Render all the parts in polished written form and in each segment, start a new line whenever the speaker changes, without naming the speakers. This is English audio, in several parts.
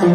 Good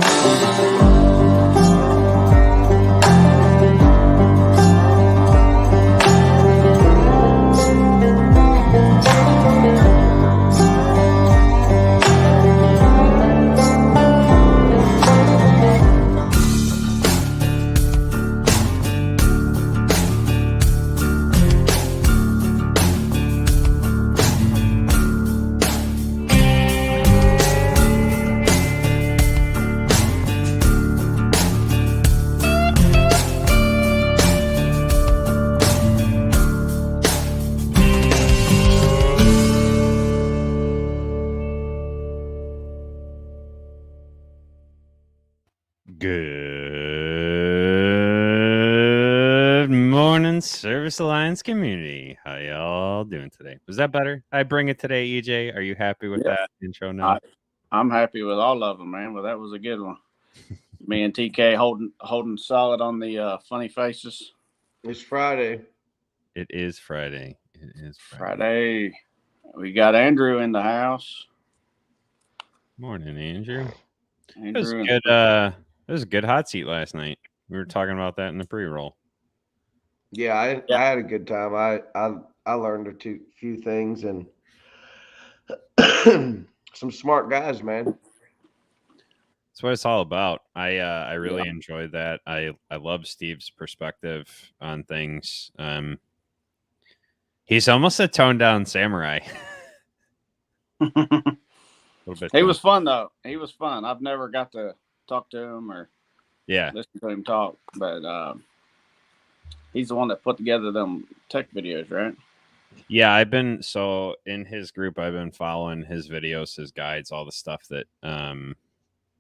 morning, Service Alliance community. How y'all doing today? Was that better? I bring it today, EJ. Are you happy with that intro now?
I'm happy with all of them, man. Well, that was a good one. Me and TK holding solid on the funny faces.
It's Friday.
It is Friday. It is
Friday. We got Andrew in the house.
Morning, Andrew. It was good. It was a good hot seat last night. We were talking about that in the pre-roll.
Yeah, I had a good time. I learned a few things and some smart guys, man.
That's what it's all about. I really enjoyed that. I love Steve's perspective on things. He's almost a toned down samurai.
He was fun though. He was fun. I've never got to talk to him or listen to him talk, but he's the one that put together them tech videos, right?
Yeah, in his group. I've been following his videos, his guides, all the stuff that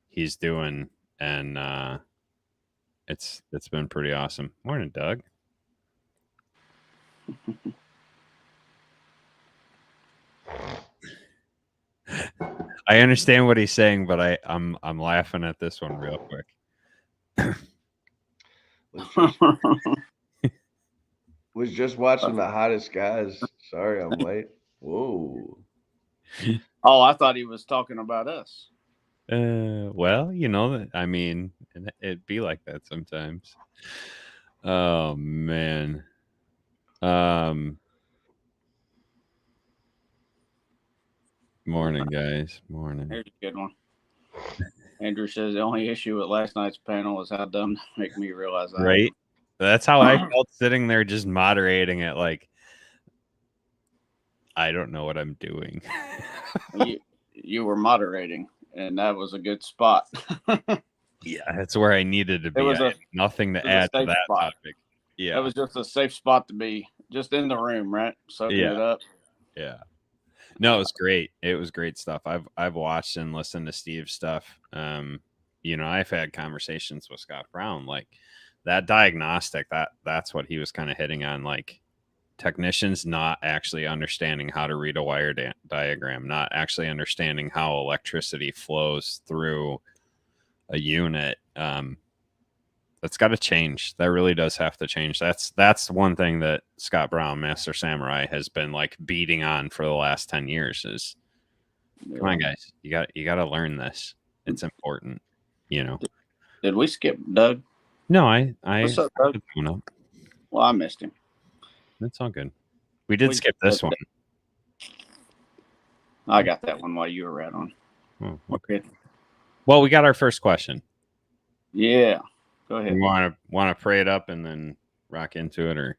he's doing, and it's been pretty awesome. Morning, Doug. I understand what he's saying, but I'm laughing at this one real quick.
Was just watching the hottest guys. Sorry, I'm late. Whoa.
Oh, I thought he was talking about us.
Well, I mean, it'd be like that sometimes. Oh man. Morning, guys. Morning.
Here's a good one. Andrew says the only issue with last night's panel was how dumb to make me realize that.
Right? That's how I felt sitting there just moderating it. Like, I don't know what I'm doing.
you were moderating, and that was a good spot.
Yeah, that's where I needed to be. I had nothing to add to that topic. Yeah,
it was just a safe spot to be, just in the room, right? Soaking it up.
Yeah. No, it was great. It was great stuff. I've watched and listened to Steve's stuff. I've had conversations with Scott Brown, like that diagnostic. That's what he was kind of hitting on, like technicians not actually understanding how to read a wire diagram, not actually understanding how electricity flows through a unit. That's got to change. That really does have to change. That's one thing that Scott Brown, Master Samurai, has been like beating on for the last 10 years is, come on, guys, you got to learn this. It's important,
Did we skip Doug?
No, I
What's up, Doug? Well, I missed him.
That's all good. We did skip this one.
I got that one while you were right on.
Oh, okay. Well, we got our first question.
Yeah. Go ahead.
You want to pray it up and then rock into it, or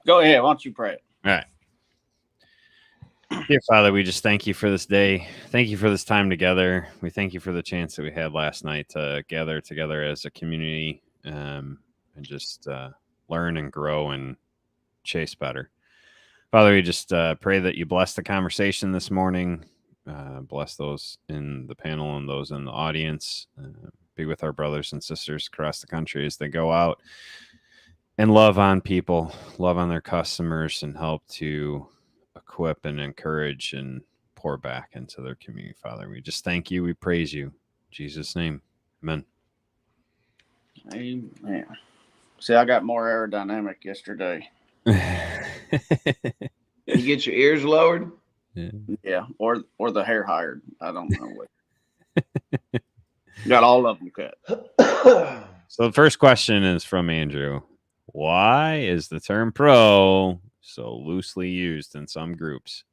go ahead? Why don't you pray it?
All right. Dear Father, we just thank you for this day. Thank you for this time together. We thank you for the chance that we had last night to gather together as a community and just learn and grow and chase better. Father, we just pray that you bless the conversation this morning. Bless those in the panel and those in the audience. Be with our brothers and sisters across the country as they go out and love on people, love on their customers, and help to equip and encourage and pour back into their community. Father, we just thank you. We praise you. In Jesus' name. Amen.
Amen. See, I got more aerodynamic yesterday.
You get your ears lowered?
Yeah, or the hair hired. I don't know what. Got all of them cut.
So the first question is from Andrew. Why is the term pro so loosely used in some groups?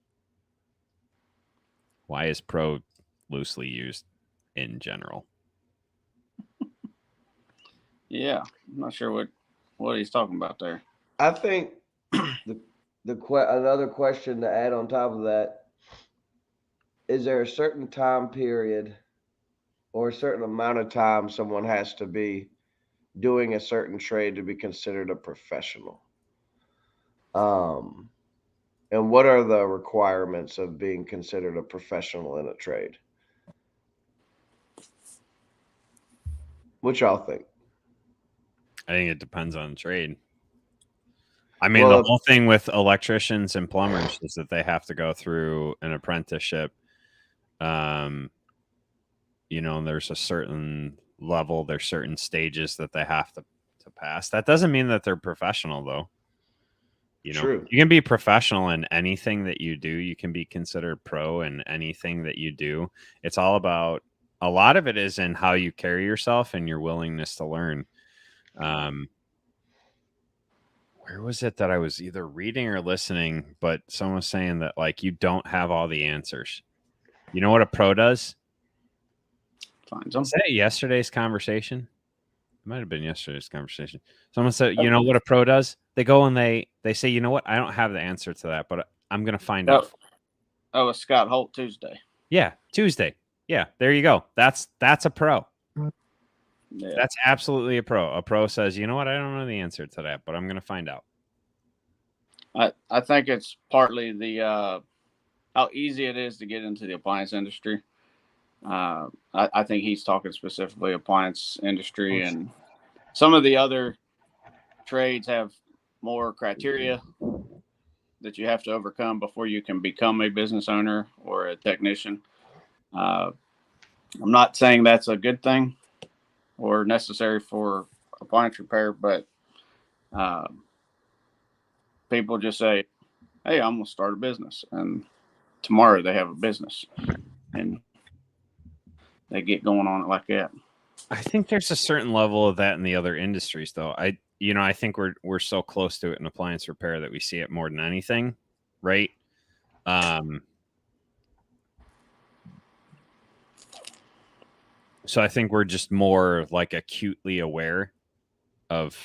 Why is pro loosely used in general?
Yeah, I'm not sure what he's talking about there.
I think another question to add on top of that, is there a certain time period or a certain amount of time someone has to be doing a certain trade to be considered a professional? And what are the requirements of being considered a professional in a trade? What y'all think?
I think it depends on the trade. I mean, the whole thing with electricians and plumbers is that they have to go through an apprenticeship. You know, and there's a certain level, there's certain stages that they have to pass. That doesn't mean that they're professional, though. You know,
True.
You can be professional in anything that you do. You can be considered pro in anything that you do. It's all about, a lot of it is in how you carry yourself and your willingness to learn. Where was it that I was either reading or listening, but someone was saying that, like, you don't have all the answers. You know what a pro does?
Finds them.
Is that yesterday's conversation? It might have been yesterday's conversation. Someone said, you know what a pro does? They go and they say, you know what? I don't have the answer to that, but I'm going to find out.
Oh, it's Scott Holt Tuesday.
Yeah, Tuesday. Yeah, there you go. That's a pro.
Yeah.
That's absolutely a pro. A pro says, you know what? I don't know the answer to that, but I'm going to find out.
I think it's partly the how easy it is to get into the appliance industry. I think he's talking specifically appliance industry, and some of the other trades have more criteria that you have to overcome before you can become a business owner or a technician. I'm not saying that's a good thing or necessary for appliance repair, but people just say, hey, I'm going to start a business. And tomorrow they have a business and they get going on it like that.
I think there's a certain level of that in the other industries, though. I think we're so close to it in appliance repair that we see it more than anything, right? So I think we're just more like acutely aware of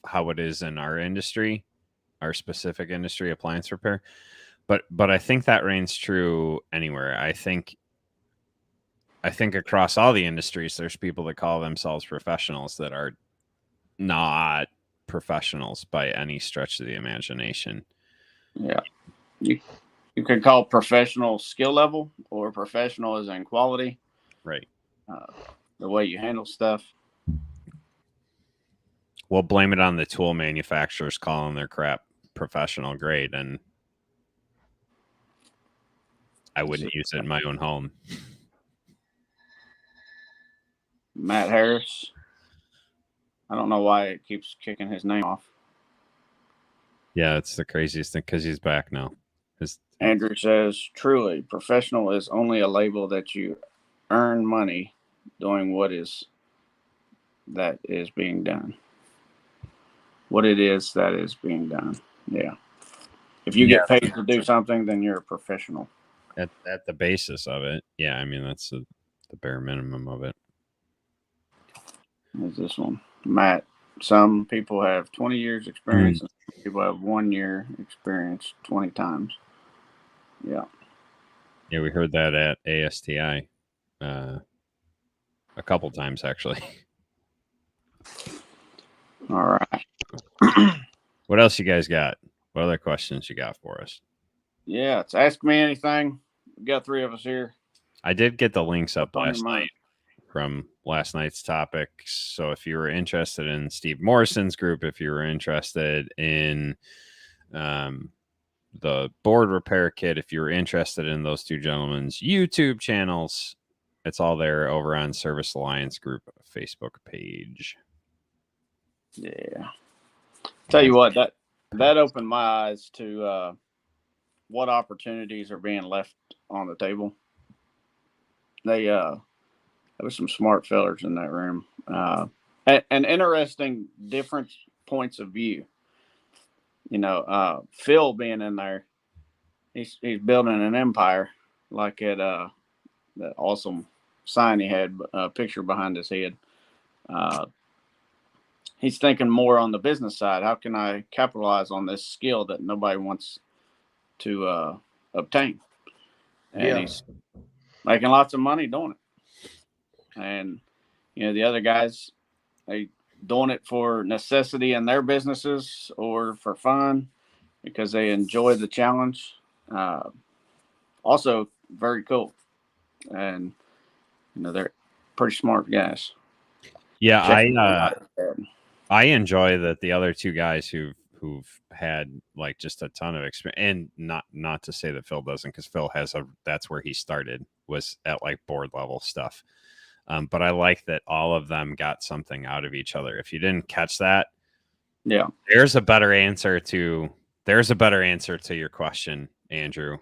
how it is in our industry, our specific industry, appliance repair. But I think that reigns true anywhere. I think across all the industries, there's people that call themselves professionals that are not professionals by any stretch of the imagination.
Yeah. You could call professional skill level, or professional as in quality.
Right.
The way you handle stuff.
We'll blame it on the tool manufacturers calling their crap professional grade, and I wouldn't use it in my own home.
Matt Harris. I don't know why it keeps kicking his name off.
Yeah, it's the craziest thing because he's back now.
Andrew says, truly, professional is only a label that you earn money doing that is being done. What it is that is being done. Yeah. If you get paid to do something, then you're a professional.
At the basis of it. Yeah, I mean, that's the bare minimum of it.
Is this one? Matt, some people have 20 years experience and some people have 1 year experience 20 times. Yeah.
Yeah, we heard that at ASTI a couple times, actually.
All right.
What else you guys got? What other questions you got for us?
Yeah, it's Ask Me Anything. We got 3 of us here.
I did get the links up last night from last night's topics. So if you were interested in Steve Morrison's group, if you were interested in the board repair kit, if you were interested in those two gentlemen's YouTube channels, it's all there over on Service Alliance Group Facebook page.
Yeah. Tell you what, that opened my eyes to what opportunities are being left on the table. They there was some smart fellers in that room. And interesting different points of view. Phil being in there, he's building an empire, like at that awesome sign he had, a picture behind his head. He's thinking more on the business side. How can I capitalize on this skill that nobody wants to obtain? And he's making lots of money doing it. And the other guys, they doing it for necessity in their businesses or for fun because they enjoy the challenge. Also very cool. And they're pretty smart guys.
Yeah, I enjoy that the other two guys who've had like just a ton of experience, and not to say that Phil doesn't, because Phil that's where he started, was at like board level stuff. But I like that all of them got something out of each other. If you didn't catch that,
yeah,
there's a better answer to your question, Andrew.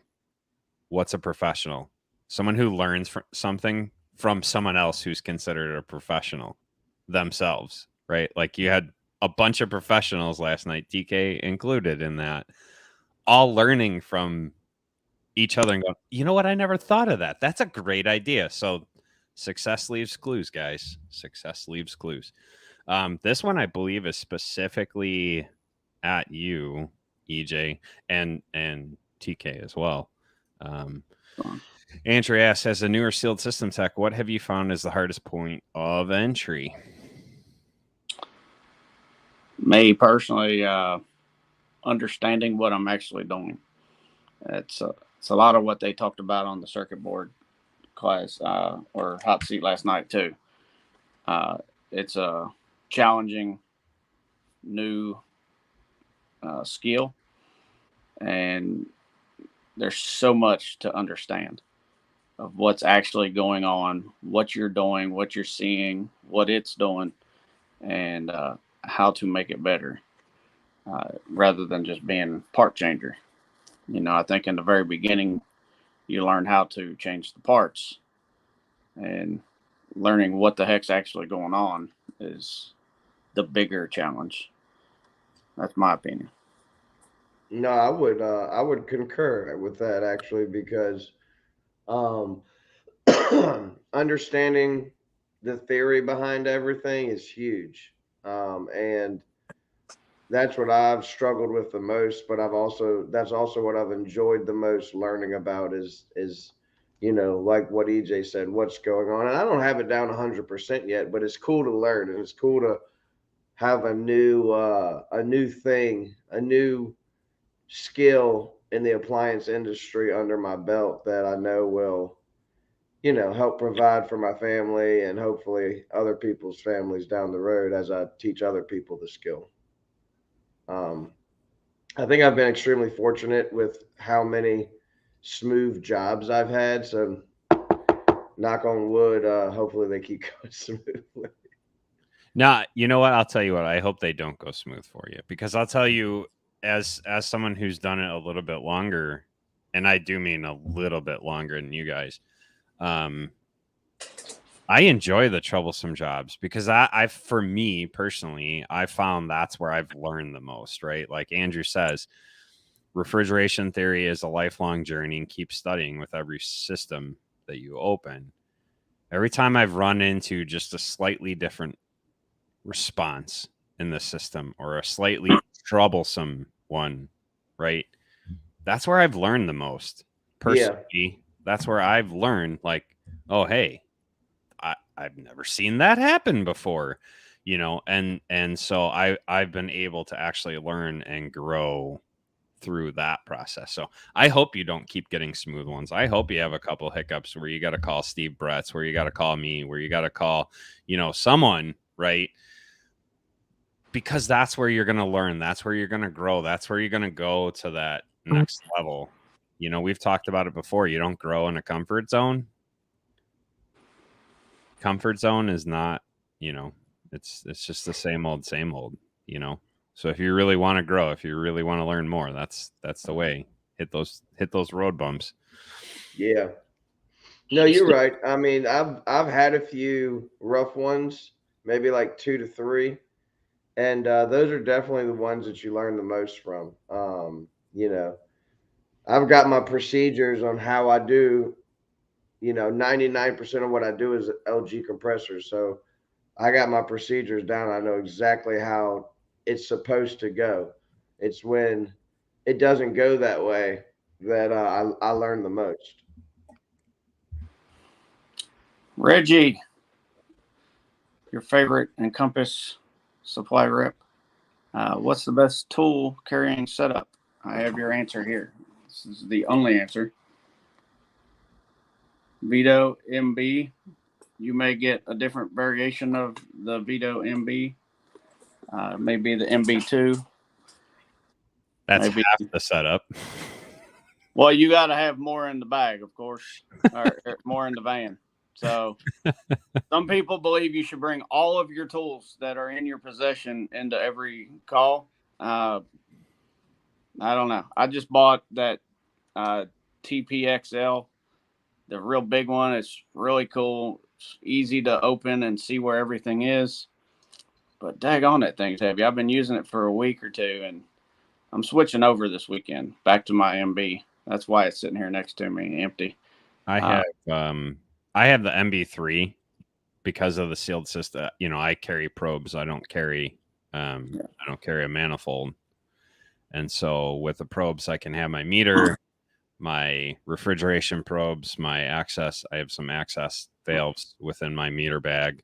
What's a professional? Someone who learns something from someone else who's considered a professional themselves, right? Like you had a bunch of professionals last night, DK included in that, all learning from each other and going, you know what? I never thought of that. That's a great idea. So success leaves clues, guys. Success leaves clues. This one, I believe, is specifically at you, EJ, and TK as well. Andrew asks, as a newer sealed system tech, what have you found is the hardest point of entry?
Me personally, understanding what I'm actually doing. It's a lot of what they talked about on the circuit board class or hot seat last night too. It's a challenging new skill, and there's so much to understand of what's actually going on, what you're doing, what you're seeing, what it's doing, and how to make it better rather than just being part changer. I think in the very beginning, you learn how to change the parts, and learning what the heck's actually going on is the bigger challenge. That's my opinion.
No, I would concur with that actually, because understanding the theory behind everything is huge. And that's what I've struggled with the most, but that's also what I've enjoyed the most learning about is like what EJ said, what's going on. And I don't have it down 100% yet, but it's cool to learn, and it's cool to have a new thing, a new skill in the appliance industry under my belt that I know will help provide for my family and hopefully other people's families down the road as I teach other people the skill. I think I've been extremely fortunate with how many smooth jobs I've had. So, knock on wood, hopefully they keep going smoothly.
Nah, you know what? I'll tell you what. I hope they don't go smooth for you, because I'll tell you, as someone who's done it a little bit longer, and I do mean a little bit longer than you guys, I enjoy the troublesome jobs, because for me personally, I found that's where I've learned the most, right? Like Andrew says, refrigeration theory is a lifelong journey, and keep studying with every system that you open. Every time I've run into just a slightly different response in the system, or a slightly troublesome one, right? That's where I've learned the most. Personally, yeah. That's where I've learned, like, oh, hey, I've never seen that happen before, and so I've been able to actually learn and grow through that process. So I hope you don't keep getting smooth ones. I hope you have a couple hiccups where you got to call Steve Bretz, where you got to call me, where you got to call, someone, right? Because that's where you're going to learn. That's where you're going to grow. That's where you're going to go to that next level. We've talked about it before. You don't grow in a comfort zone. Comfort zone is not, it's just the same old, So if you really want to grow, if you really want to learn more, that's the way. Hit those road bumps.
Yeah. No, you're right. I mean, I've had a few rough ones, maybe like 2 to 3, and those are definitely the ones that you learn the most from. You know, I've got my procedures on how I do. 99% of what I do is LG compressors, so I got my procedures down. I know exactly how it's supposed to go. It's when it doesn't go that way that I learn the most.
Reggie, your favorite Encompass supply rep. What's the best tool carrying setup? I have your answer here. This is the only answer. Vito MB. You may get a different variation of the Vito MB. Maybe the MB2.
That's
Maybe.
half the setup.
Well, you got to have more in the bag, of course, or more in the van. So some people believe you should bring all of your tools that are in your possession into every call. I don't know. I just bought that TPXL, the real big one. It's really cool. It's easy to open and see where everything is. But daggone, that thing's heavy. I've been using it for a week or two, and I'm switching over this weekend back to my MB. That's why it's sitting here next to me, empty.
I have the MB3 because of the sealed system. I carry probes. I don't carry a manifold. And so with the probes, I can have my meter, my refrigeration probes, my access. I have some access valves within my meter bag.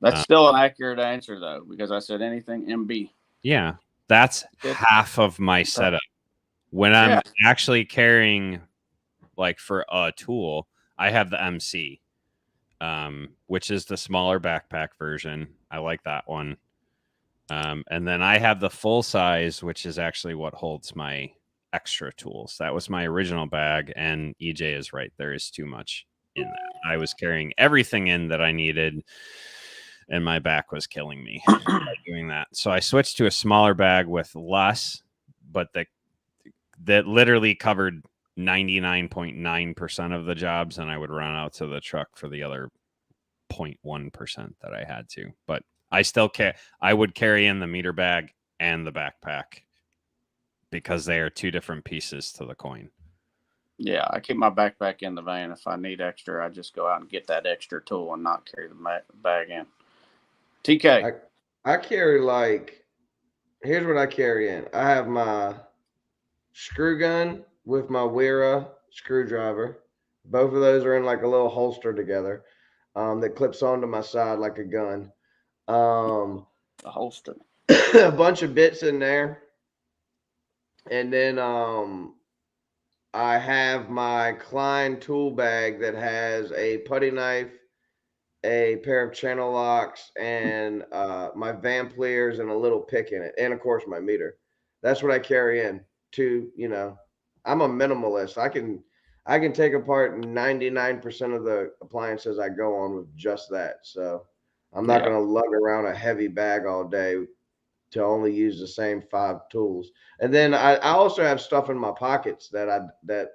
That's still an accurate answer, though, because I said anything MB.
Yeah, that's half of my setup. When I'm actually carrying, like for a tool, I have the MC, which is the smaller backpack version. I like that one. And then I have the full size, which is actually what holds my extra tools. That was my original bag, and EJ is right. There is too much in that. I was carrying everything in that I needed, and my back was killing me by doing that. So I switched to a smaller bag with less, but that literally covered 99.9% of the jobs, and I would run out to the truck for the other 0.1% that I had to. But I still I would carry in the meter bag and the backpack because they are two different pieces to the coin.
Yeah, I keep my backpack in the van. If I need extra, I just go out and get that extra tool and not carry the bag in. TK.
I carry here's what I carry in. I have my screw gun with my Wera screwdriver. Both of those are in like a little holster together that clips onto my side like a gun.
A holster.
A bunch of bits in there. And then I have my Klein tool bag that has a putty knife, a pair of channel locks, and my van pliers and a little pick in it, and of course my meter. That's what I carry in. I'm a minimalist. I can take apart 99% of the appliances I go on with just that. So I'm not going to lug around a heavy bag all day to only use the same 5 tools. And then I also have stuff in my pockets that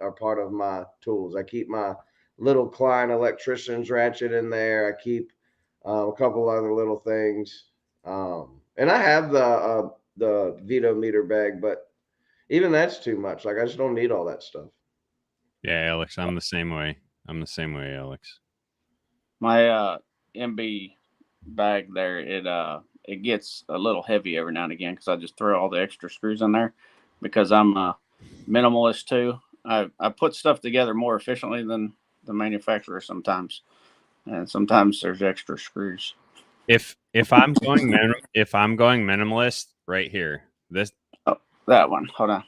are part of my tools. I keep my little Klein electrician's ratchet in there. I keep a couple other little things. And I have the Vito meter bag, but even that's too much. Like I just don't need all that stuff.
Yeah, Alex, I'm the same way. Alex.
My MB bag there, it gets a little heavy every now and again because I just throw all the extra screws in there because I'm a minimalist too. I put stuff together more efficiently than the manufacturer sometimes, and sometimes there's extra screws.
If I'm going minimalist, right here,
that one. Hold on,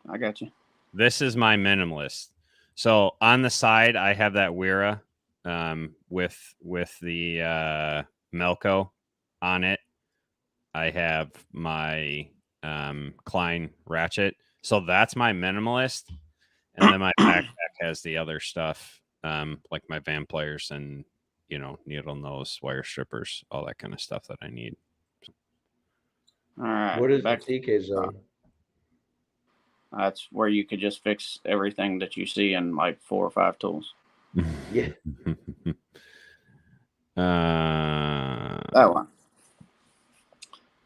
I got you.
This is my minimalist. So on the side, I have that Wera with the Melco on it. I have my Klein ratchet. So that's my minimalist. And then my backpack has the other stuff, like my van pliers and, needle nose, wire strippers, all that kind of stuff that I need.
All right.
What is the TK zone?
That's where you could just fix everything that you see in like 4 or 5 tools.
Yeah.
That one.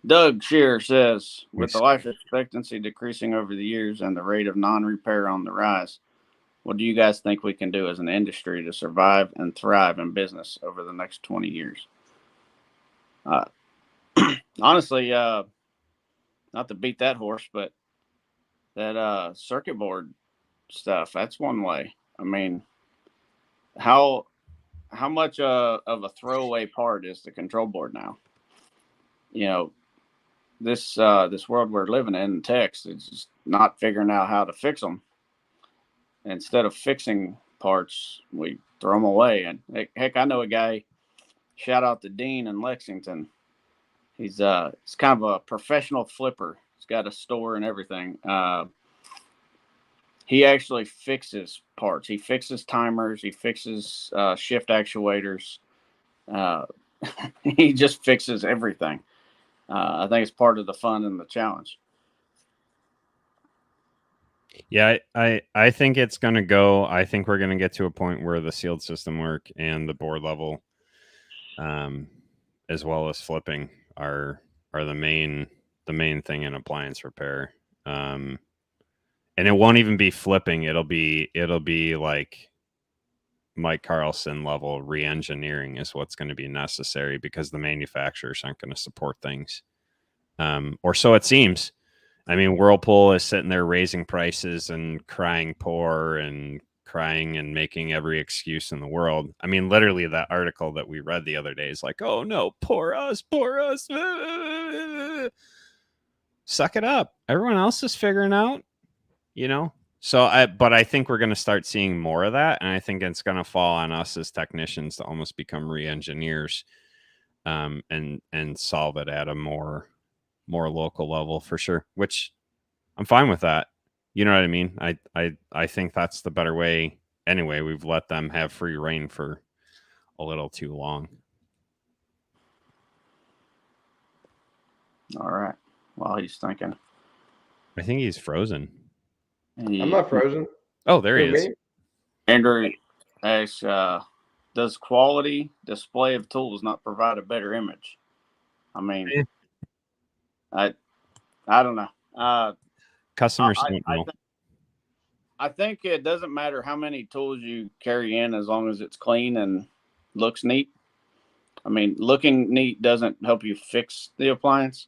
Doug Shear says, with the
Yes.
life expectancy decreasing over the years and the rate of non-repair on the rise, what do you guys think we can do as an industry to survive and thrive in business over the next 20 years? Honestly, not to beat that horse, but that circuit board stuff, that's one way. I mean, how much of a throwaway part is the control board now? You know, this world we're living in, techs, it's just not figuring out how to fix them. Instead of fixing parts, we throw them away. And heck, I know a guy. Shout out to Dean in Lexington. He's kind of a professional flipper. He's got a store and everything. He actually fixes parts. He fixes timers. He fixes shift actuators. Uh, he just fixes everything. I think it's part of the fun and the challenge.
Yeah, I think it's going to go. I think we're going to get to a point where the sealed system work and the board level, as well as flipping, are the main thing in appliance repair. And it won't even be flipping. It'll be like Mike Carlson level re-engineering is what's going to be necessary because the manufacturers aren't going to support things, or so it seems. I mean, Whirlpool is sitting there raising prices and crying poor and crying and making every excuse in the world. I mean, literally that article that we read the other day is like, oh no, poor us, poor us. Suck it up. Everyone else is figuring out, you know? But I think we're going to start seeing more of that. And I think it's going to fall on us as technicians to almost become re-engineers, and solve it at a more local level for sure, which I'm fine with that. You know what I mean? I think that's the better way. Anyway, we've let them have free reign for a little too long.
All right. While he's thinking.
I think he's frozen.
I'm not frozen.
Oh, there he is.
Me?
Andrew asks, does quality display of tools not provide a better image? I mean, I don't know.
Customers don't know.
I think it doesn't matter how many tools you carry in as long as it's clean and looks neat. I mean, looking neat doesn't help you fix the appliance.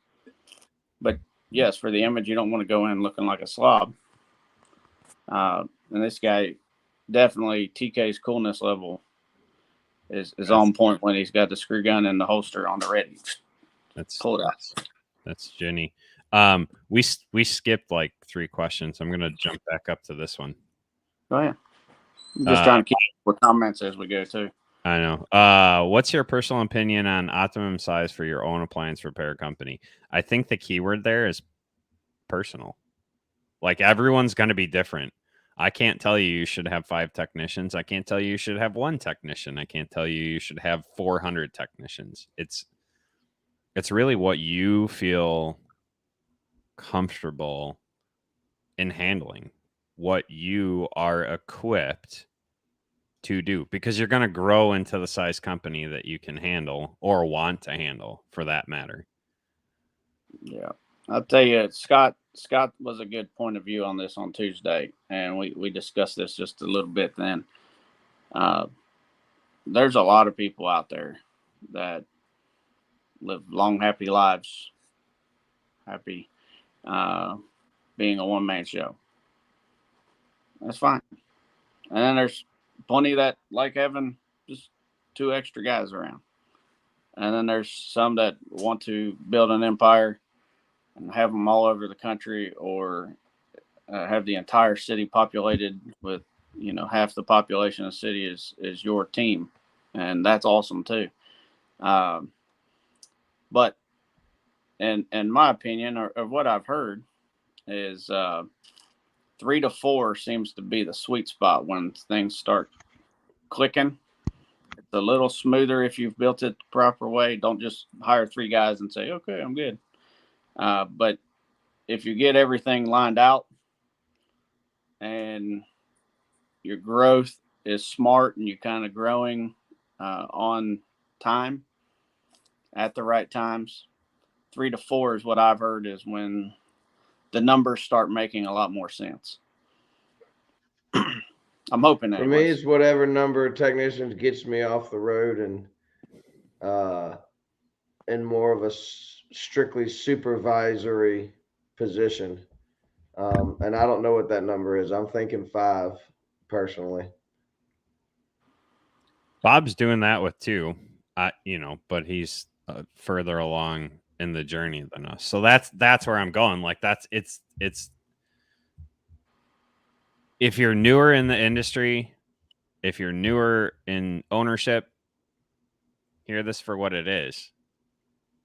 But yes, for the image, you don't want to go in looking like a slob. And this guy, definitely TK's coolness level is on point when he's got the screw gun in the holster on the ready. Pull it out.
That's Jenny. We skipped like 3 questions. I'm going to jump back up to this one.
Go ahead. I'm just trying to keep with comments as we go too.
I know. What's your personal opinion on optimum size for your own appliance repair company? I think the keyword there is personal. Like, everyone's going to be different. I can't tell you should have 5 technicians. I can't tell you should have 1 technician. I can't tell you should have 400 technicians. It's really what you feel comfortable in handling, what you are equipped to do, because you're going to grow into the size company that you can handle or want to handle, for that matter.
Yeah, I'll tell you, Scott was a good point of view on this on Tuesday, and we discussed this just a little bit then. There's a lot of people out there that live long, happy lives, happy being a one-man show. That's fine. And then there's plenty that like having just 2 extra guys around. And then there's some that want to build an empire and have them all over the country, or have the entire city populated with, half the population of the city is your team. And that's awesome too. But in my opinion, or what I've heard, is 3 to 4 seems to be the sweet spot when things start clicking. It's a little smoother if you've built it the proper way. Don't just hire 3 guys and say, okay, I'm good. But if you get everything lined out and your growth is smart and you kind of growing on time at the right times, 3 to 4 is what I've heard is when the numbers start making a lot more sense. I'm hoping
For me,
anyways.
it's whatever number of technicians gets me off the road and in more of a strictly supervisory position. And I don't know what that number is. I'm thinking 5 personally.
Bob's doing that with 2, but he's further along in the journey than us. So that's where I'm going. Like it's if you're newer in the industry, if you're newer in ownership, hear this for what it is.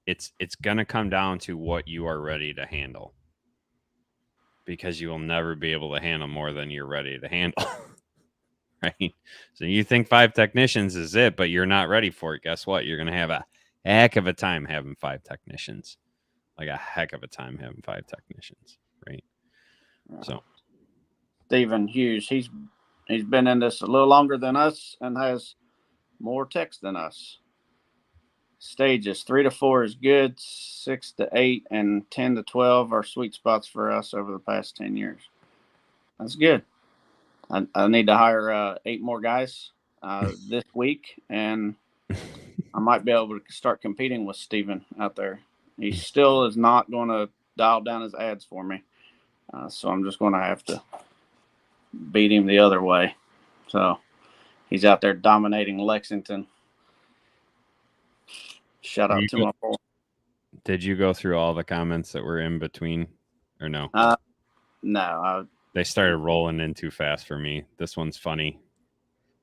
It's going to come down to what you are ready to handle, because you will never be able to handle more than you're ready to handle. Right? So you think 5 technicians is it, but you're not ready for it. Guess what? You're going to have a heck of a time having 5 technicians. Like a heck of a time having 5 technicians, right? So
Stephen Hughes, he's been in this a little longer than us and has more techs than us. Stages 3 to 4 is good, 6 to 8 and 10 to 12 are sweet spots for us over the past 10 years. That's good. I need to hire 8 more guys this week, and I might be able to start competing with Steven out there. He still is not going to dial down his ads for me, so I'm just going to have to beat him the other way. So he's out there dominating Lexington. Shout out to my boy.
Did you go through all the comments that were in between, or no?
No.
They started rolling in too fast for me. This one's funny.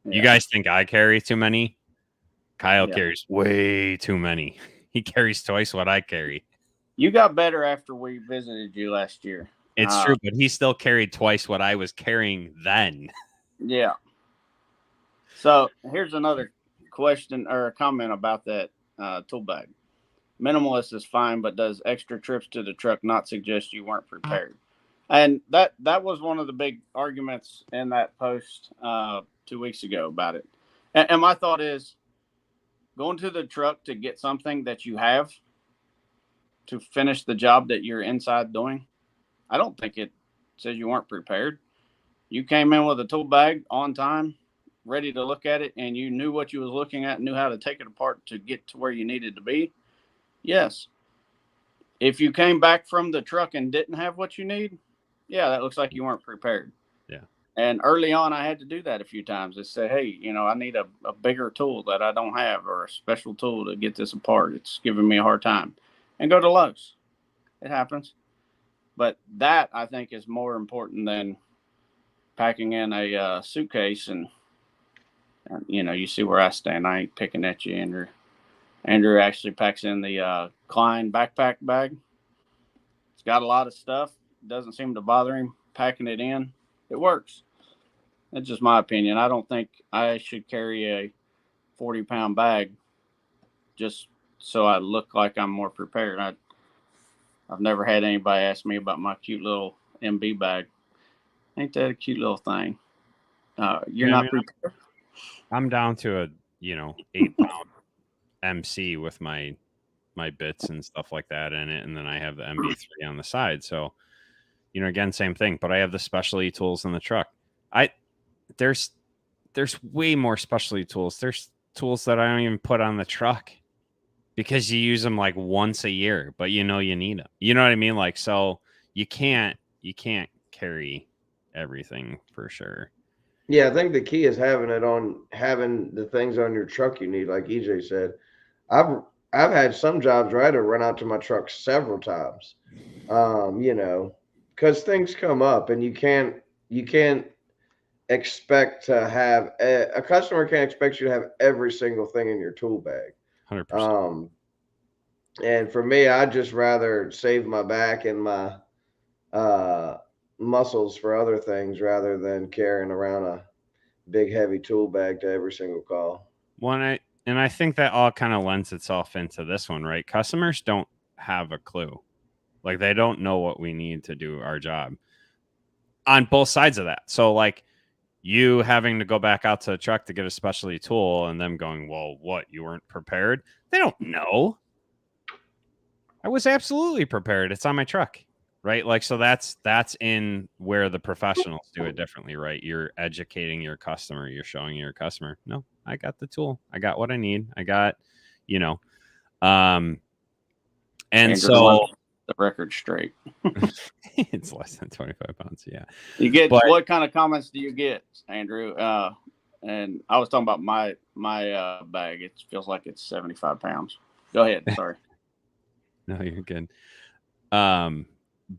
Yeah. You guys think I carry too many? Kyle carries way too many. He carries twice what I carry.
You got better after we visited you last year.
It's true, but he still carried twice what I was carrying then.
Yeah. So here's another question or a comment about that tool bag. Minimalist is fine, but does extra trips to the truck not suggest you weren't prepared? And that was one of the big arguments in that post 2 weeks ago about it. And my thought is, going to the truck to get something that you have to finish the job that you're inside doing, I don't think it says you weren't prepared. You came in with a tool bag on time, ready to look at it, and you knew what you was looking at, knew how to take it apart to get to where you needed to be. Yes. If you came back from the truck and didn't have what you need, yeah, that looks like you weren't prepared.
Yeah.
And early on, I had to do that a few times. To say, hey, I need a bigger tool that I don't have, or a special tool to get this apart. It's giving me a hard time. And go to Lowe's. It happens. But that, I think, is more important than packing in a suitcase. And, you see where I stand. I ain't picking at you, Andrew. Andrew actually packs in the Klein backpack bag. It's got a lot of stuff. Doesn't seem to bother him packing it in. It works. That's just my opinion. I don't think I should carry a 40-pound bag just so I look like I'm more prepared. I've never had anybody ask me about my cute little MB bag. Ain't that a cute little thing? You're not prepared.
I'm down to a 8-pound MC with my bits and stuff like that in it, and then I have the MB3 on the side. So, again, same thing. But I have the specialty tools in the truck. There's way more specialty tools. There's tools that I don't even put on the truck because you use them like once a year, but you need them. You know what I mean? Like, so you can't carry everything for sure.
Yeah, I think the key is having the things on your truck you need, like EJ said. I've had some jobs where I had to run out to my truck several times. Because things come up and you can't expect to have a customer can't expect you to have every single thing in your tool bag.
100%.
And for me, I'd just rather save my back and my muscles for other things rather than carrying around a big heavy tool bag to every single call.
Well, and I think that all kind of lends itself into this one, right? Customers don't have a clue. Like, they don't know what we need to do our job on both sides of that. So, like, you having to go back out to the truck to get a specialty tool and them going, well, what, you weren't prepared? They don't know. I was absolutely prepared. It's on my truck. Right. Like, so that's in where the professionals do it differently, right? You're educating your customer. You're showing your customer, no, I got the tool. I got what I need. I got, and
Andrew,
so
the record straight.
it's less than 25 pounds. Yeah.
You get, what kind of comments do you get, Andrew? And I was talking about my bag. It feels like it's 75 pounds. Go ahead. Sorry.
No, you're good.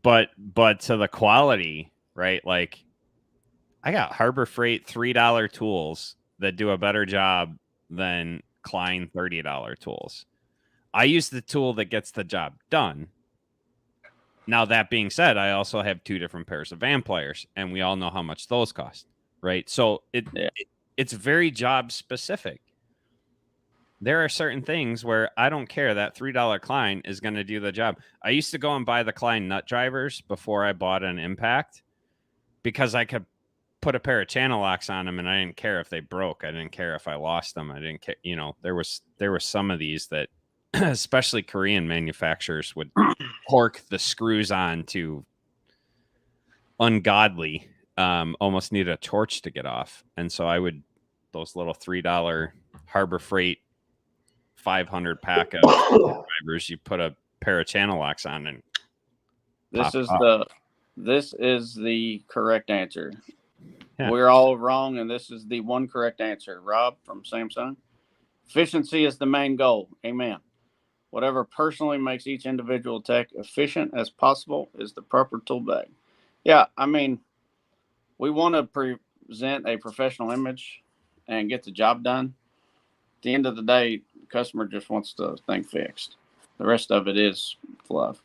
But to the quality, right? Like, I got Harbor Freight $3 tools that do a better job than Klein $30 tools. I use the tool that gets the job done. Now, that being said, I also have 2 different pairs of van pliers, and we all know how much those cost, right? So it's very job specific. There are certain things where I don't care. That $3 Klein is going to do the job. I used to go and buy the Klein nut drivers before I bought an Impact because I could put a pair of channel locks on them and I didn't care if they broke. I didn't care if I lost them. I didn't care. There were some of these that especially Korean manufacturers would cork the screws on to ungodly, almost need a torch to get off. And so I would, those little $3 Harbor Freight 500 pack of drivers, you put a pair of channel locks on and
this is the correct answer.
Yeah.
We're all wrong, and this is the one correct answer. Rob from Samsung. Efficiency is the main goal. Amen. Whatever personally makes each individual tech efficient as possible is the proper tool bag. Yeah, I mean, we want to present a professional image and get the job done. At the end of the day, the customer just wants the thing fixed. The rest of it is fluff.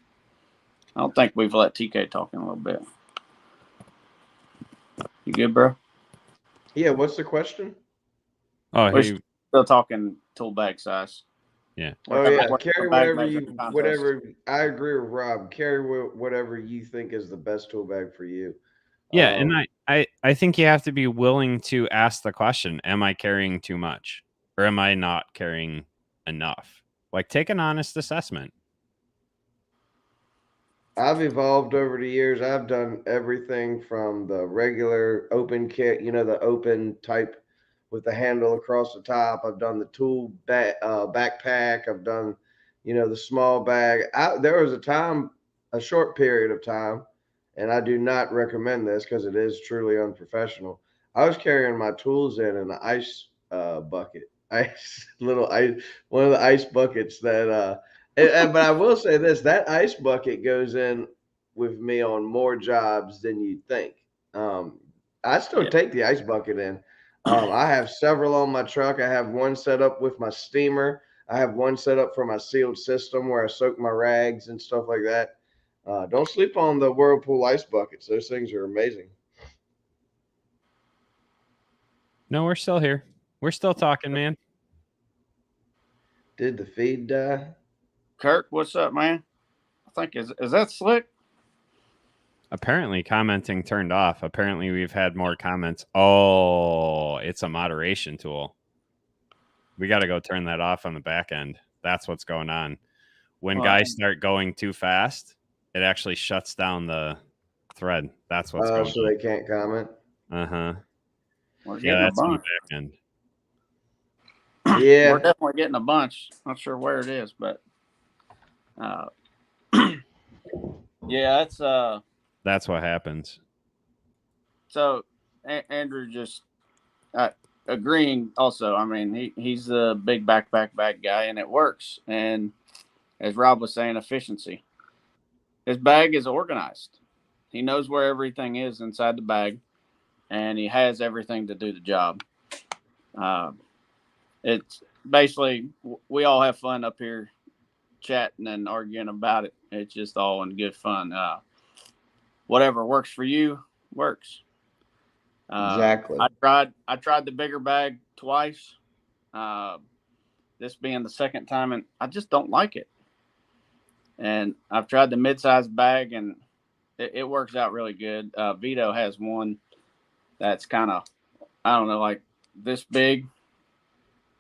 I don't think we've let TK talk in a little bit. You good, bro?
Yeah, what's the question?
Oh,
we're still talking tool bag size.
Yeah.
Carry whatever. I agree with Rob. Carry whatever you think is the best tool bag for you.
Yeah, and I think you have to be willing to ask the question, am I carrying too much? Or am I not carrying enough? Like, take an honest assessment.
I've evolved over the years. I've done everything from the regular open kit, the open type with the handle across the top. I've done the tool backpack. I've done, the small bag. There was a short period of time, and I do not recommend this because it is truly unprofessional. I was carrying my tools in an ice bucket, one of the ice buckets that. But I will say this: that ice bucket goes in with me on more jobs than you'd think. I still take the ice bucket in. I have several on my truck. I have one set up with my steamer. I have one set up for my sealed system where I soak my rags and stuff like that. Don't sleep on the Whirlpool ice buckets. Those things are amazing.
No, we're still here. We're still talking, man.
Did the feed die?
Kirk, what's up, man? I think is that slick?
Apparently commenting turned off. Apparently we've had more comments. Oh, it's a moderation tool. We got to go turn that off on the back end. That's what's going on. When guys start going too fast, it actually shuts down the thread. That's what's going on.
So they can't comment?
Uh-huh.
Yeah, that's
on the back end.
Yeah.
We're definitely getting a bunch. Not sure where it is, but yeah,
that's what happens.
So Andrew just agreeing also. I mean, he's a big backpack bag guy, and it works. And as Rob was saying, efficiency. His bag is organized. He knows where everything is inside the bag, and he has everything to do the job. It's basically, we all have fun up here chatting and arguing about it. It's just all in good fun. Whatever works for you works.
Exactly.
I tried the bigger bag twice. This being the second time, and I just don't like it. And I've tried the mid-sized bag, and it works out really good. Vito has one that's kind of I don't know, like this big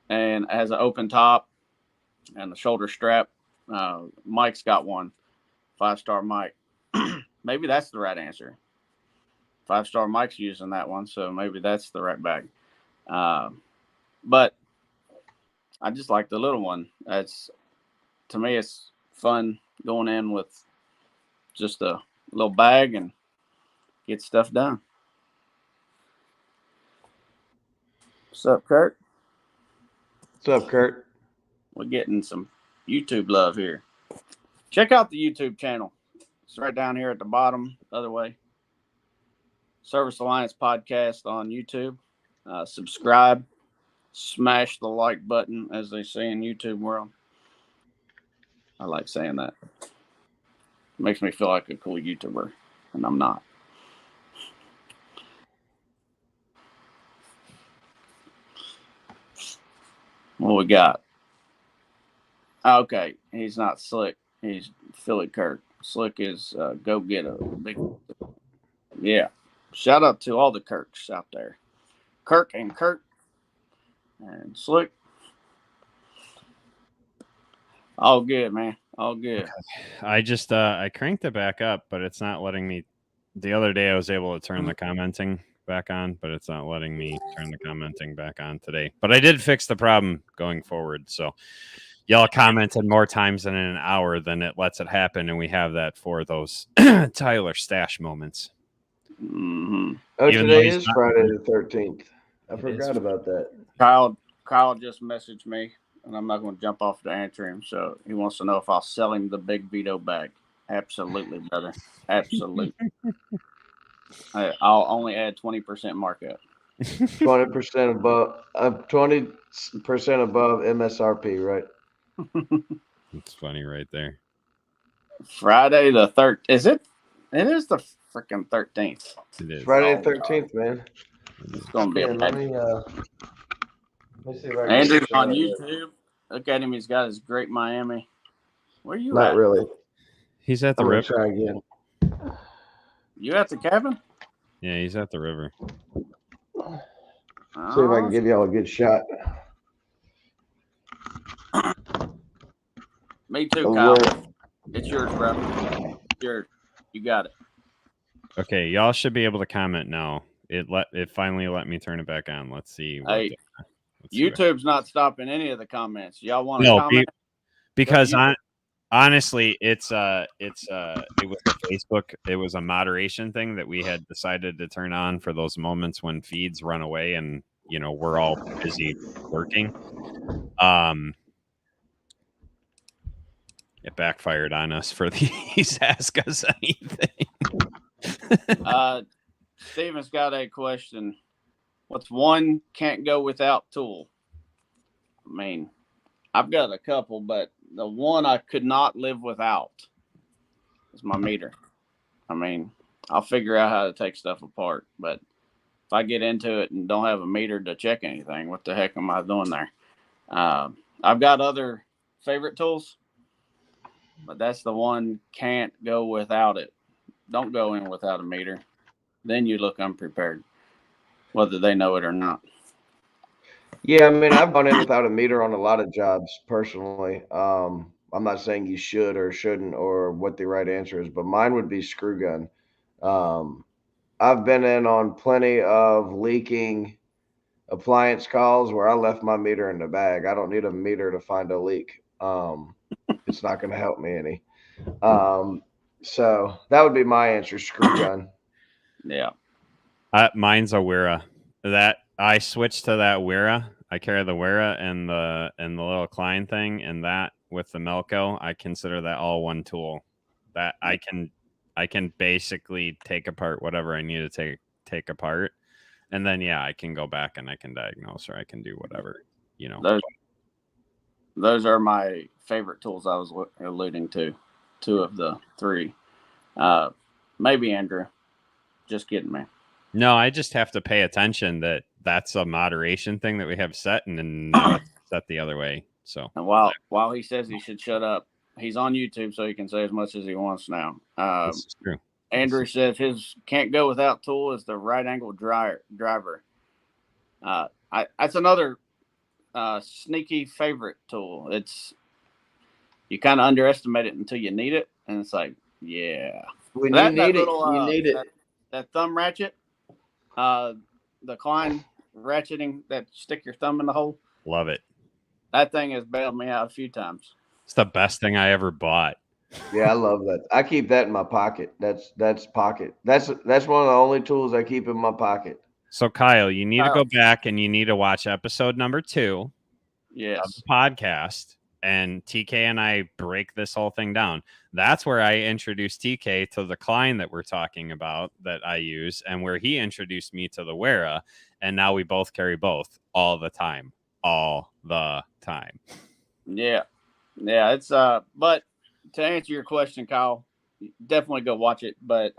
and has an open top and the shoulder strap. Mike's got one, 5-star Mike. Maybe that's the right answer. 5-star Mike's using that one, so maybe that's the right bag. But I just like the little one. That's to me, it's fun going in with just a little bag and get stuff done. What's up, Kurt?
What's up, Kurt?
We're getting some YouTube love here. Check out the YouTube channel. It's right down here at the bottom, the other way. Service Alliance Podcast on YouTube. Subscribe. Smash the like button, as they say in YouTube world. I like saying that. It makes me feel like a cool YouTuber, and I'm not. What we got? Okay, he's not Slick. He's Philly Kirk. Slick is go get a big. Yeah. Shout out to all the Kirks out there. Kirk and Kurt and Slick. All good, man. All good.
I just I cranked it back up, but it's not letting me. The other day I was able to turn the commenting back on, but it's not letting me turn the commenting back on today. But I did fix the problem going forward. So y'all commented more times than in an hour than it lets it happen, and we have that for those Tyler Stash moments.
Mm-hmm.
Oh,
Even
today
though he's
is
not-
Friday the 13th. I
It
forgot
is.
about that.
Kyle just messaged me, and I'm not going to jump off to answer him. So he wants to know if I'll sell him the big Vito bag. Absolutely, brother. Absolutely. I'll only add 20% markup.
20% above 20% above MSRP, right?
It's funny right there.
Friday the 3rd. Is it? It is the freaking 13th.
It is.
Friday
Oh,
the 13th, man.
It's going to be
Yeah,
a
let
bad.
me see if I can
Andrew's
get
on
that.
YouTube. Look at him. He's got his Great Miami. Where you
Not
at?
really.
He's at the
I'm gonna
river.
try again.
You at the cabin?
Yeah, he's at the river.
See if I can give y'all a good shot.
Me too,
of
Kyle.
where-
It's yours, bro. Yours. You got it.
Okay, y'all should be able to comment now. It finally let me turn it back on. Let's see.
Hey, YouTube's not stopping any of the comments. Y'all want to comment?
Because
YouTube.
honestly, it was the Facebook. It was a moderation thing that we had decided to turn on for those moments when feeds run away and we're all busy working. It backfired on us for these Ask Us Anything.
Steven's got a question. What's one can't go without tool? I mean, I've got a couple, but the one I could not live without is my meter. I mean, I'll figure out how to take stuff apart, but if I get into it and don't have a meter to check anything, what the heck am I doing there? I've got other favorite tools, but that's the one can't go without it. Don't go in without a meter. Then you look unprepared, whether they know it or not.
Yeah, I mean, I've gone in without a meter on a lot of jobs personally. I'm not saying you should or shouldn't or what the right answer is, but mine would be screw gun. I've been in on plenty of leaking appliance calls where I left my meter in the bag. I don't need a meter to find a leak. It's not going to help me any. So that would be my answer, screw gun.
Yeah.
Mine's a Wera. That I switched to that Wera. I carry the Wera and the little Klein thing, and that with the Melco, I consider that all one tool. That I can basically take apart whatever I need to take apart, and then I can go back and I can diagnose or I can do whatever.
Those are my favorite tools. I was alluding to, 2 of the 3. Maybe Andrew. Just kidding, man.
No, I just have to pay attention that that's a moderation thing that we have set, and then now it's set the other way. So,
and while he says he should shut up, he's on YouTube, so he can say as much as he wants now.
this is true.
Andrew says his can't go without tool is the right angle driver. That's another sneaky favorite tool. You kind of underestimate it until you need it, and it's like, yeah,
When you
that
need it,
little
you need it.
that thumb ratchet, the Klein ratcheting that stick your thumb in the hole.
Love it.
That thing has bailed me out a few times.
It's the best thing I ever bought.
Yeah, I love that. I keep that in my pocket. That's pocket. That's one of the only tools I keep in my pocket.
So Kyle, you need to go back and you need to watch episode number 2 of
Yes.
the podcast, and TK and I break this whole thing down. That's where I introduced TK to the Klein that we're talking about that I use, and where he introduced me to the Wera, and now we both carry both all the time.
Yeah. It's but to answer your question, Kyle, definitely go watch it. But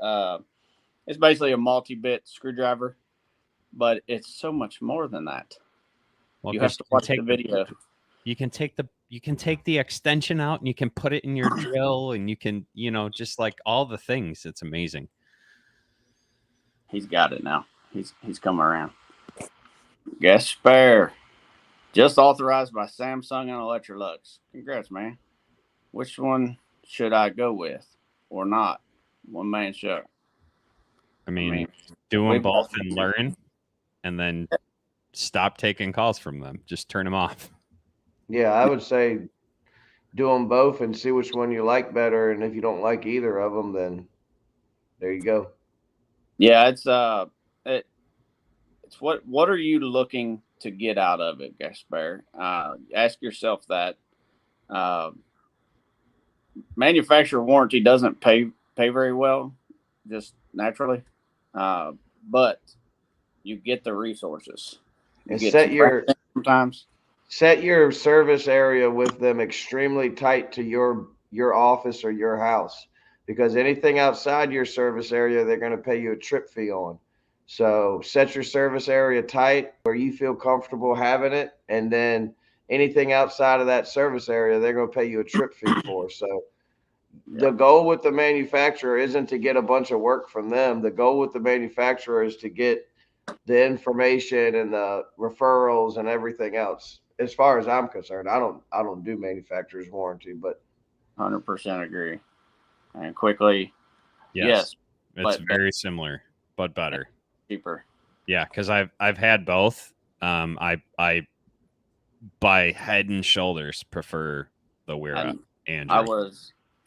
it's basically a multi-bit screwdriver, but it's so much more than that.
Well,
you have to watch the video.
You can take the extension out and you can put it in your drill, and you can, just like all the things. It's amazing.
He's got it now. He's come around. Guest spare. Just authorized by Samsung and Electrolux. Congrats, man. Which one should I go with or not? One man show.
I mean do them both and learn, and then stop taking calls from them. Just turn them off.
Yeah, I would say do them both and see which one you like better. And if you don't like either of them, then there you go.
Yeah, it's what are you looking to get out of it, Gaspar? Ask yourself that. Manufacturer warranty doesn't pay very well, just naturally, but you get the resources.
And set your service area with them extremely tight to your office or your house, because anything outside your service area, they're going to pay you a trip fee on. So set your service area tight where you feel comfortable having it, and then anything outside of that service area, they're going to pay you a trip fee for. So the goal with the manufacturer isn't to get a bunch of work from them. The goal with the manufacturer is to get the information and the referrals and everything else. As far as I'm concerned, I don't do manufacturer's warranty, but
100% agree. And quickly,
yes, it's very similar, but better,
cheaper.
Yeah, because I've had both. I by head and shoulders prefer the Wera. Andrew.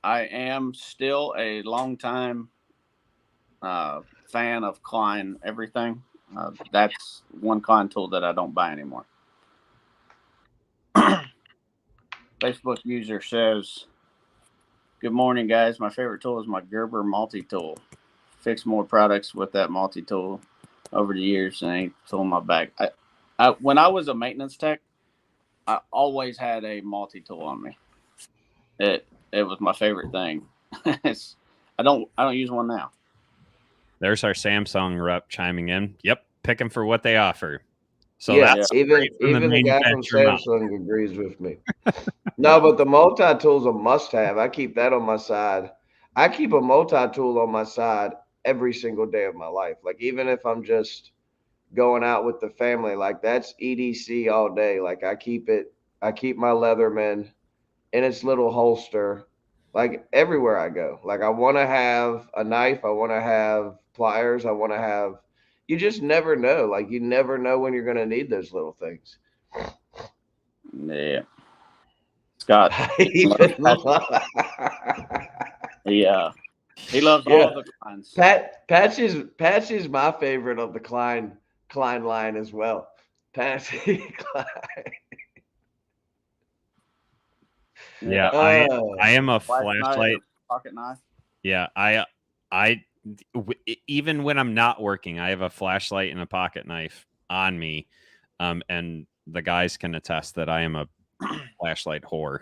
I am still a long time fan of Klein everything. That's one Klein tool that I don't buy anymore. Facebook user says, "Good morning, guys. My favorite tool is my Gerber multi-tool. Fixed more products with that multi-tool over the years and ain't tool my back. When I was a maintenance tech, I always had a multi-tool on me. It was my favorite thing. I don't use one now."
There's our Samsung rep chiming in. Yep, pick them for what they offer. So
yeah, even the guy from Samsung agrees with me. No, but the multi-tool is a must-have. I keep that on my side. I keep a multi-tool on my side every single day of my life. Like, even if I'm just going out with the family, like, that's EDC all day. Like, I keep my Leatherman in its little holster, like, everywhere I go. Like, I want to have a knife. I want to have pliers. I want to have, you just never know. Like, you never know when you're going to need those little things.
Yeah. Scott. He loves all the Kleins.
Patch is my favorite of the Klein line as well. Patsy Klein.
Yeah, I am a flashlight
pocket knife.
Yeah, even when I'm not working, I have a flashlight and a pocket knife on me, and the guys can attest that I am a flashlight whore.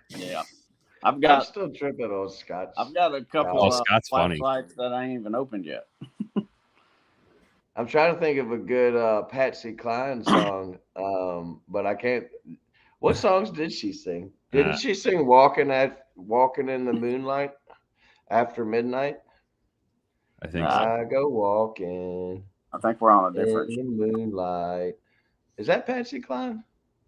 Yeah,
I'm still tripping on Scotch.
I've got a couple of flashlights that I ain't even opened yet.
I'm trying to think of a good Patsy Cline song, but I can't. What songs did she sing? Didn't she sing "Walking in the Moonlight" after midnight?
I think
I go walking
I think we're on a different.
In the moonlight. Is that Patsy Cline?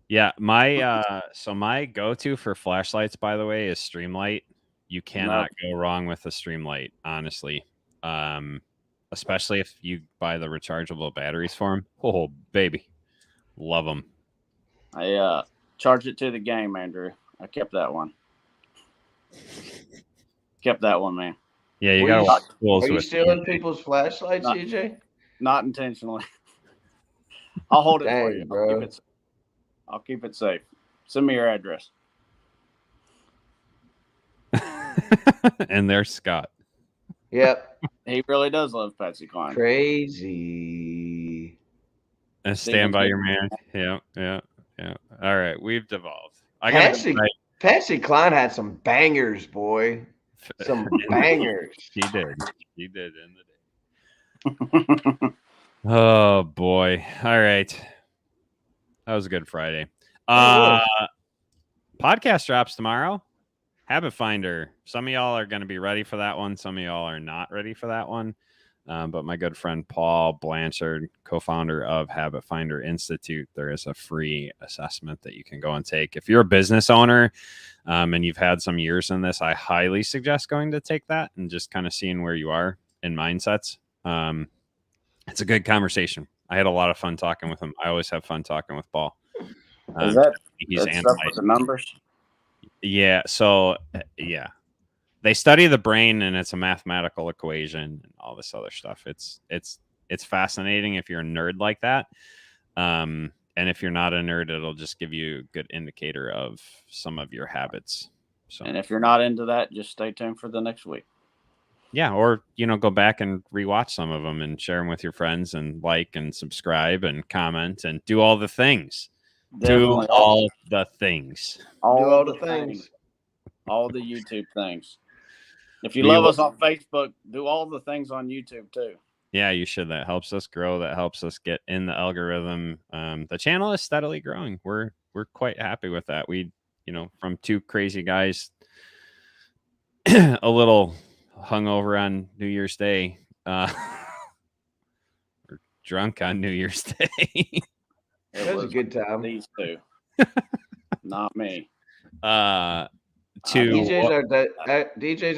Yeah, my go-to for flashlights, by the way, is Streamlight. You cannot go wrong with a Streamlight, honestly. Especially if you buy the rechargeable batteries for them. Oh, baby, love them.
I charged it to the game, Andrew. I kept that one. Man.
Yeah, you gotta watch schools.
Are you stealing people's flashlights, EJ?
Not intentionally. I'll hold it for you,
bro.
I'll keep it safe. Send me your address.
And there's Scott.
Yep.
He really does love Patsy Cline.
Crazy.
And stand by your man. Yeah. All right, we've devolved.
Patsy Cline had some bangers, boy. Some bangers.
He did in the day. Oh boy. All right. That was a good Friday. Podcast drops tomorrow. Habit Finder. Some of y'all are going to be ready for that one. Some of y'all are not ready for that one. But my good friend Paul Blanchard, co-founder of Habit Finder Institute, there is a free assessment that you can go and take. If you're a business owner and you've had some years in this, I highly suggest going to take that and just kind of seeing where you are in mindsets. It's a good conversation. I had a lot of fun talking with him. I always have fun talking with Paul.
Is that
he's
stuff with the numbers?
Yeah. So yeah, they study the brain and it's a mathematical equation and all this other stuff. It's fascinating if you're a nerd like that. And if you're not a nerd, it'll just give you a good indicator of some of your habits. So,
and if you're not into that, just stay tuned for the next week.
Yeah, or go back and rewatch some of them and share them with your friends and like and subscribe and comment and do all the things.
Definitely.
Do all the things.
All the things. All the YouTube things. If you love us on Facebook, do all the things on YouTube too.
Yeah, you should. That helps us grow. That helps us get in the algorithm. The channel is steadily growing. We're quite happy with that. We, from two crazy guys, a little hungover on New Year's Day, or drunk on New Year's Day.
It was a good time.
These two, not me.
DJ's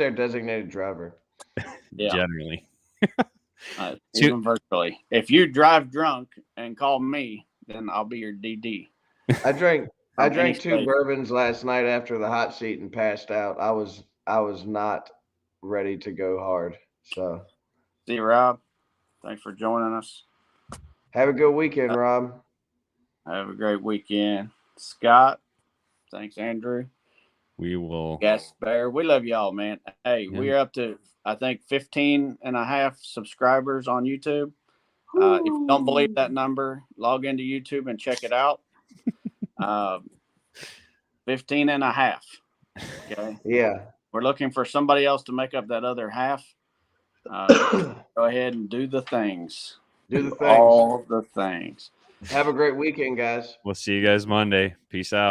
our designated driver.
Yeah.
Generally.
Even virtually. If you drive drunk and call me, then I'll be your DD.
I drank 2 bourbons last night after the hot seat and passed out. I was not ready to go hard. So
see you, Rob. Thanks for joining us.
Have a good weekend, Rob.
Have a great weekend. Scott. Thanks, Andrew.
We will.
Yes, Bear. We love y'all, man. Hey, we're up to, I think, 15.5 subscribers on YouTube. If you don't believe that number, log into YouTube and check it out. 15.5. Okay.
Yeah.
We're looking for somebody else to make up that other half. Go ahead and do the things.
Do the things.
All the things.
Have a great weekend, guys.
We'll see you guys Monday. Peace out.